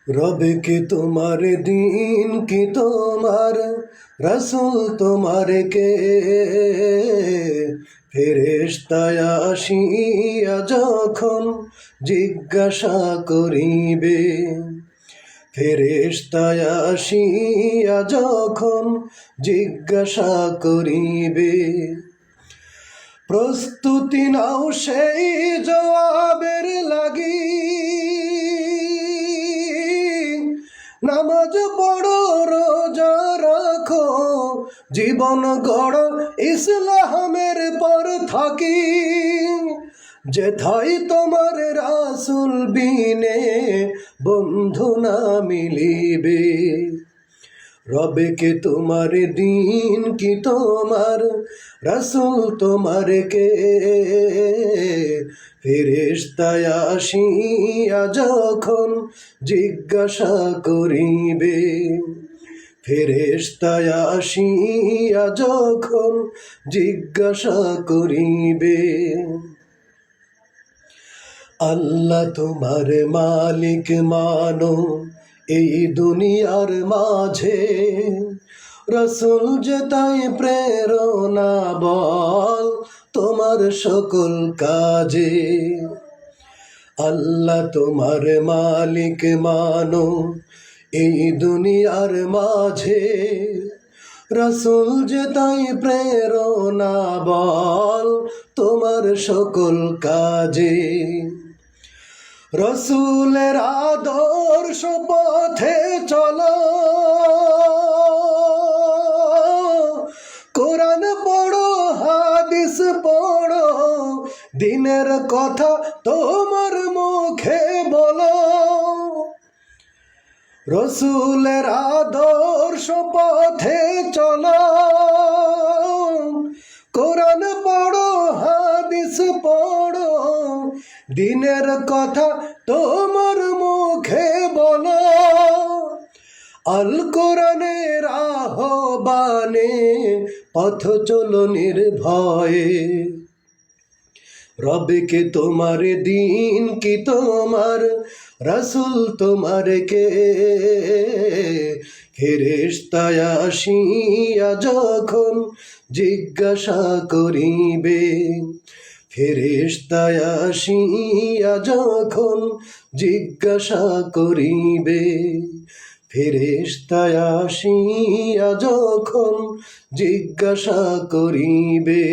রবে কি তোমার দিন কি তোমার রসুল তোমার কে ফেরেশতায় আসিয়া যখন জিজ্ঞাসা করিবে, ফেরেশতায় আসিয়া যখন জিজ্ঞাসা করিবে, প্রস্তুতি নাও সেই জবাবের লাগি। নামাজ পড়ো, রোজা রাখো, জীবন গড় ইসলামের পর থাকি। যেথায় তোমার রাসূল বিনে বন্ধু না মিলিবে। রবে কে তোমার দিন কি তোমার রসুল তোমার কে ফেরেশতায় আসিয়া যখন জিজ্ঞাসা করিবে, ফেরেশতায় আসিয়া যখন জিজ্ঞাসা করিবে। আল্লাহ তোমার মালিক মানো এই দুনিয়ার মাঝে, রসুল যে তাই প্রেরণা বল তোমার সকল কাজে। আল্লাহ তোমার মালিক মানো এই দুনিয়ার মাঝে, রসুল যে তাই প্রেরণা বল তোমার সকল কাজে। রসুলের আদর্শ পথে চলো, কোরআন পড়ো, হাদিস পড়ো, দিনের কথা তোমার মুখে বলো। রসুলের আদর্শ পথে চলো, কোরআন পড়ো, হাদিস পড়ো, দিনের কথা তোমার মুখে বলো। আল কোরআনের আহ্বানে পথ চলো নির্ভয়ে। রবে কে তোমার দিন কি তোমার রসুল তোমার কে ফেরেশতায় আসিয়া যখন জিজ্ঞাসা করিবে, ফেরেশতায় আসিয়া যখন জিজ্ঞাসা করিবে, ফেরেশতায় আসিয়া যখন জিজ্ঞাসা করিবে।